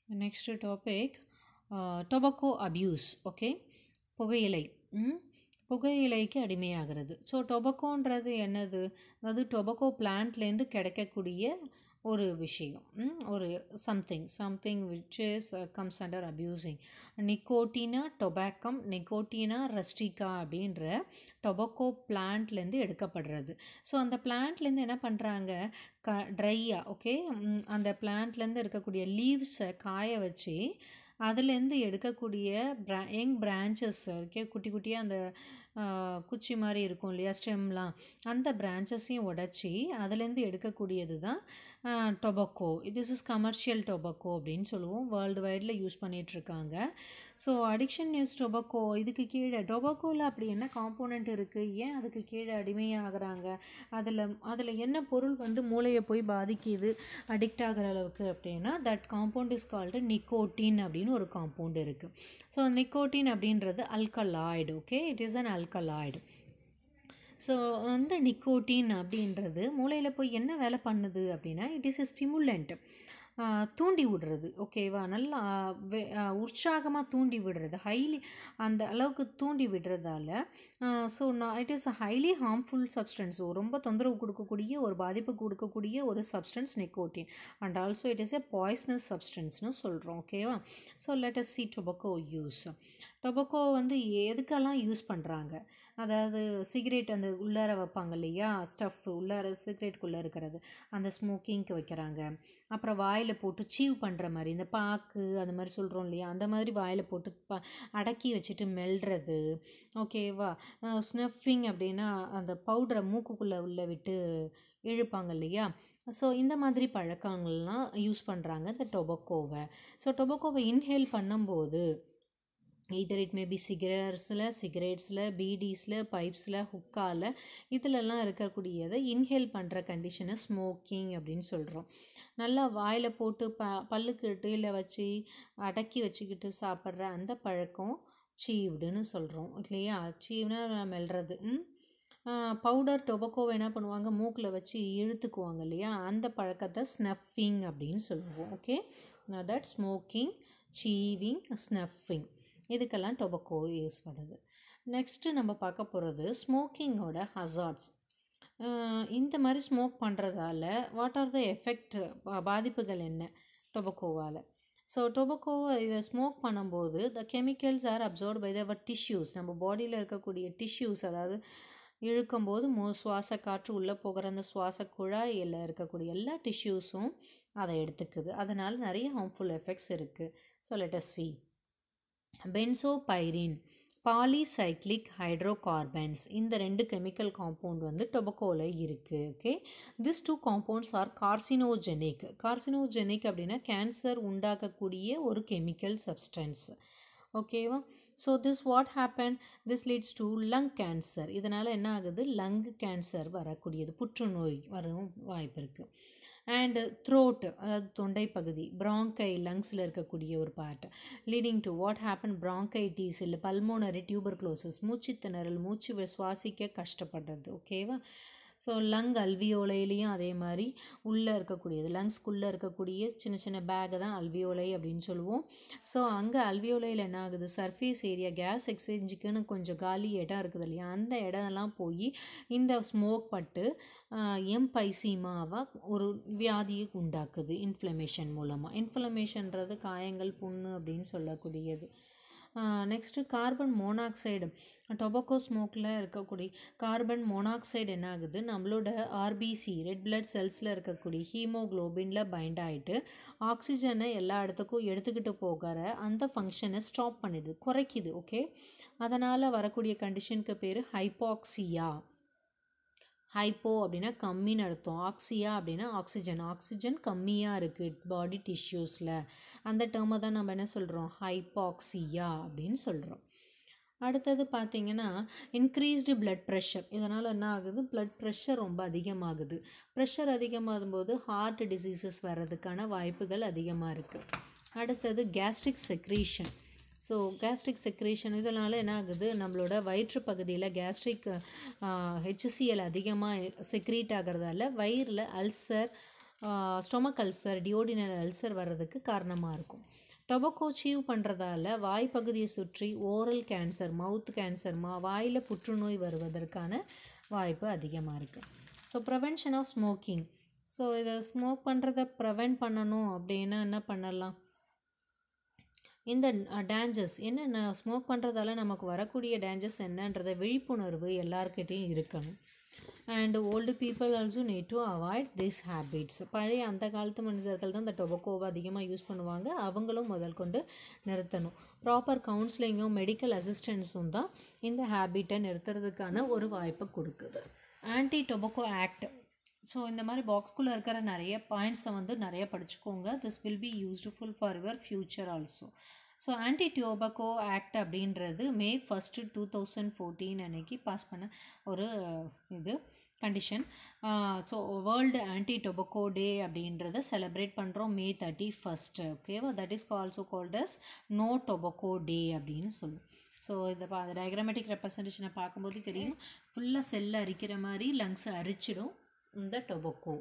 Next topic, tobacco abuse. Okay, புகையிலை. புகையிலைக்கு அடிமையாகிறது. So டொபக்கோன்றது என்னது? அதாவது டொபக்கோ பிளான்ட்லேருந்து கிடைக்கக்கூடிய ஒரு விஷயம், ஒரு something which is comes under abusing. Nicotiana tabacum, nicotiana rustica அப்படின்ற டொபக்கோ பிளான்ட்லேருந்து எடுக்கப்படுறது. ஸோ அந்த பிளான்ட்லேருந்து என்ன பண்ணுறாங்க, ட்ரையாக, ஓகே, அந்த பிளான்ட்லேருந்து இருக்கக்கூடிய லீவ்ஸை காய வச்சு அதுலேருந்து எடுக்கக்கூடிய யங் பிரான்ச்சஸ், ஓகே, குட்டி குட்டியாக அந்த குச்சி மாதிரி இருக்கும் இல்லையா, ஸ்டெம்லாம், அந்த பிரான்ச்சஸையும் உடச்சி அதுலேருந்து எடுக்கக்கூடியது தான் tobacco. This is commercial tobacco அப்படின்னு சொல்லுவோம். வேர்ல்டு வைடில் யூஸ் பண்ணிகிட்ருக்காங்க. So addiction is tobacco. இதுக்கு கீழே டொபக்கோவில் அப்படி என்ன காம்போனண்ட் இருக்குது, ஏன் அதுக்கு கீழே அடிமையாகிறாங்க, அதில் என்ன பொருள் வந்து மூளையை போய் பாதிக்குது அடிக்ட் ஆகிற அளவுக்கு அப்படின்னா, that compound is called nicotine அப்படின்னு ஒரு காம்பவுண்ட் இருக்குது. ஸோ நிக்கோட்டின் அப்படின்றது alkaloid. Okay, it is an alkaloid. So அந்த நிக்கோட்டின் அப்படின்றது மூளையில் போய் என்ன வேலை பண்ணுது அப்படின்னா, இட் இஸ் எ ஸ்டிமுலண்ட், தூண்டி விடுறது. ஓகேவா, நல்லா உற்சாகமாக தூண்டி விடுறது, ஹைலி அந்த அளவுக்கு தூண்டி விடுறதால so it is a highly harmful substance. ரொம்ப தொந்தரவு கொடுக்கக்கூடிய, ஒரு பாதிப்பு கொடுக்கக்கூடிய ஒரு substance nicotine. And also it is a poisonous சப்ஸ்டன்ஸ்னு சொல்கிறோம். ஓகேவா. So let us see tobacco use. Tobacco வந்து எதுக்கெல்லாம் யூஸ் பண்ணுறாங்க, அதாவது சிகரெட் அந்த உள்ளார வைப்பாங்க இல்லையா, ஸ்டஃப் உள்ளார சிகரெட்டுக்குள்ளே இருக்கிறது, அந்த ஸ்மோக்கிங்க்கு வைக்கிறாங்க. அப்புறம் வாயில் போட்டு சீவ் பண்ணுற மாதிரி, இந்த பாக்கு அந்த மாதிரி சொல்கிறோம் இல்லையா, அந்த மாதிரி வாயில் போட்டு அடக்கி வச்சுட்டு மெல்றது. ஓகேவா. ஸ்னஃபிங் அப்படின்னா அந்த பவுடரை மூக்குக்குள்ளே உள்ள விட்டு இழுப்பாங்க இல்லையா. ஸோ இந்த மாதிரி பழக்கங்கள்லாம் யூஸ் பண்ணுறாங்க இந்த டொபக்கோவை. ஸோ டொபக்கோவை இன்ஹேல் பண்ணும்போது இதர் இட் மே பி சிகரெட்ஸில், பீடிஸில், பைப்ஸில், ஹுக்காவில், இதிலெல்லாம் இருக்கக்கூடியதை இன்ஹேல் பண்ணுற கண்டிஷனை ஸ்மோக்கிங் அப்படின்னு சொல்கிறோம். நல்லா வாயில் போட்டு பல்லுக்கு கீழே வச்சு அடக்கி வச்சுக்கிட்டு சாப்பிட்ற அந்த பழக்கம் சீவ்டுன்னு சொல்கிறோம் இல்லையா. சீவ்னா மெல்றது. பவுடர் டொபக்கோவை என்ன பண்ணுவாங்க, மூக்கில் வச்சு இழுத்துக்குவாங்க இல்லையா, அந்த பழக்கத்தை ஸ்னஃபிங் அப்படின்னு சொல்லுவோம். ஓகே, தட் ஸ்மோக்கிங், சீவிங், ஸ்னஃபிங், இதுக்கெல்லாம் டொபக்கோ யூஸ் பண்ணுது. நெக்ஸ்ட்டு நம்ம பார்க்க போகிறது ஸ்மோக்கிங்கோட ஹசார்ட்ஸ். இந்த மாதிரி ஸ்மோக் பண்ணுறதால வாட் ஆர் த எஃபெக்ட், பாதிப்புகள் என்ன டொபக்கோவால். ஸோ டொபக்கோவை இதை ஸ்மோக் பண்ணும்போது the chemicals are absorbed by our tissues. நம்ம பாடியில் இருக்கக்கூடிய டிஷ்யூஸ், அதாவது இழுக்கும்போது சுவாச காற்று உள்ளே போகிற அந்த சுவாச குழாயில் இருக்கக்கூடிய எல்லா டிஷ்யூஸும் அதை எடுத்துக்குது. அதனால் நிறைய ஹார்ம்ஃபுல் எஃபெக்ட்ஸ் இருக்குது. So let us see. Benzopyrene, polycyclic hydrocarbons, இந்த ரெண்டு கெமிக்கல் காம்பவுண்ட் வந்து டொபக்கோவில் இருக்குது. Okay, this two compounds are carcinogenic. Carcinogenic அப்படின்னா கேன்சர் உண்டாக்கக்கூடிய ஒரு கெமிக்கல் சப்ஸ்டன்ஸ். ஓகேவா. So this what happen, this leads to lung cancer. இதனால் என்ன ஆகுது, லங் கேன்சர் வரக்கூடியது, புற்றுநோய் வரும் வாய்ப்பு இருக்குது. அண்டு த்ரோட், அதாவது தொண்டை பகுதி, ப்ராங்கை, லங்ஸில் இருக்கக்கூடிய ஒரு part, leading to what happen, bronchitis இல்லை பல்மோனரி டியூபர்குலோசிஸ், மூச்சு திணறல், மூச்சு சுவாசிக்க கஷ்டப்படுறது. ஓகேவா. ஸோ லங் அல்வியோலையிலையும் அதே மாதிரி உள்ளே இருக்கக்கூடியது, லங்ஸ்குள்ளே இருக்கக்கூடிய சின்ன சின்ன பேக்கை தான் அல்வியோலை அப்படின்னு சொல்லுவோம். ஸோ அங்கே அல்வியோலையில் என்ன ஆகுது, சர்ஃபேஸ் ஏரியா, கேஸ் எக்ஸ்சேஞ்சுக்குன்னு கொஞ்சம் காலி இடம் இருக்குது இல்லையா, அந்த இடம்லாம் போய் இந்த ஸ்மோக் பட்டு எம்பைசீமாவை ஒரு வியாதியை உண்டாக்குது இன்ஃப்ளமேஷன் மூலமாக. இன்ஃப்ளமேஷன்றது காயங்கள், புண்ணு அப்படின்னு சொல்லக்கூடியது. Next carbon monoxide. டொபக்கோ ஸ்மோக்கில் இருக்கக்கூடிய கார்பன் மோனாக்சைடு என்ன ஆகுது, நம்மளோட ஆர்பிசி, ரெட் பிளட் செல்ஸில் இருக்கக்கூடிய ஹீமோக்ளோபினில் பைண்ட் ஆகிட்டு ஆக்சிஜனை எல்லா இடத்துக்கும் எடுத்துக்கிட்டு போகிற அந்த ஃபங்க்ஷனை ஸ்டாப் பண்ணிடுது, குறைக்குது. ஓகே, அதனால் வரக்கூடிய கண்டிஷனுக்கு பேர் ஹைப்பாக்சியா. ஹைப்போ அப்படின்னா கம்மின்னு அர்த்தம், ஆக்சியா அப்படின்னா ஆக்சிஜன் கம்மியாக இருக்குது பாடி டிஷ்யூஸில், அந்த டேர்மை தான் நம்ம என்ன சொல்கிறோம், ஹைப்பாக்சியா அப்படின்னு சொல்கிறோம். அடுத்தது பார்த்திங்கன்னா இன்க்ரீஸ்டு பிளட் ப்ரெஷர். இதனால் என்ன ஆகுது, பிளட் ப்ரெஷர் ரொம்ப அதிகமாகுது. ப்ரெஷர் அதிகமாகும் போது ஹார்ட் டிசீசஸ் வர்றதுக்கான வாய்ப்புகள் அதிகமாக இருக்குது. அடுத்தது gastric secretion. So gastric secretion, இதனால் என்ன ஆகுது, நம்மளோட வயிற்று பகுதியில் கேஸ்ட்ரிக் HCl அதிகமாக செக்ரீட் ஆகிறதால வயிறில் ulcer, stomach ulcer, duodenal ulcer வர்றதுக்கு காரணமாக இருக்கும். டொபக்கோ சீவ் பண்ணுறதால வாய்ப்பகுதியை சுற்றி ஓரல் கேன்சர், மவுத் கேன்சர், வாயில் புற்றுநோய் வருவதற்கான வாய்ப்பு அதிகமாக இருக்குது. So prevention of smoking. So இதை ஸ்மோக் பண்ணுறதை ப்ரிவென்ட் பண்ணணும் அப்படின்னா என்ன பண்ணலாம்? இந்த டேஞ்சர்ஸ் என்னென்ன, ஸ்மோக் பண்ணுறதால நமக்கு வரக்கூடிய டேஞ்சர்ஸ் என்னன்றதை விழிப்புணர்வு எல்லாருக்கிட்டையும் இருக்கணும். And old people also need to avoid this habits. பழைய அந்த காலத்து மனிதர்கள் தான் இந்த டொபக்கோவை அதிகமாக யூஸ் பண்ணுவாங்க, அவங்களும் முதல் கொண்டு நிறுத்தணும். ப்ராப்பர் கவுன்சிலிங்கும் மெடிக்கல் அசிஸ்டன்ஸும் தான் இந்த ஹேபிட்டை நிறுத்துறதுக்கான ஒரு வாய்ப்பை கொடுக்குது. Anti tobacco act. ஸோ இந்த மாதிரி பாக்ஸ்குள்ளே இருக்கிற நிறைய பாயிண்ட்ஸை வந்து நிறைய படிச்சுக்கோங்க. This will be useful for your future also. So anti tobacco act அப்படின்றது May 1, 2014 அன்னைக்கு பாஸ் பண்ண ஒரு இது கண்டிஷன். So world anti tobacco day அப்படின்றத செலிப்ரேட் பண்ணுறோம் May 31. ஓகேவா? That is also called as no tobacco day அப்படின்னு சொல்லுவோம். ஸோ இதை டயக்ராமேட்டிக் ரெப்ரசன்டேஷனை பார்க்கும்போது தெரியும், ஃபுல்லாக செல்லை அரிக்கிற மாதிரி லங்ஸை அரிச்சிடும் இந்த டொபக்கோ.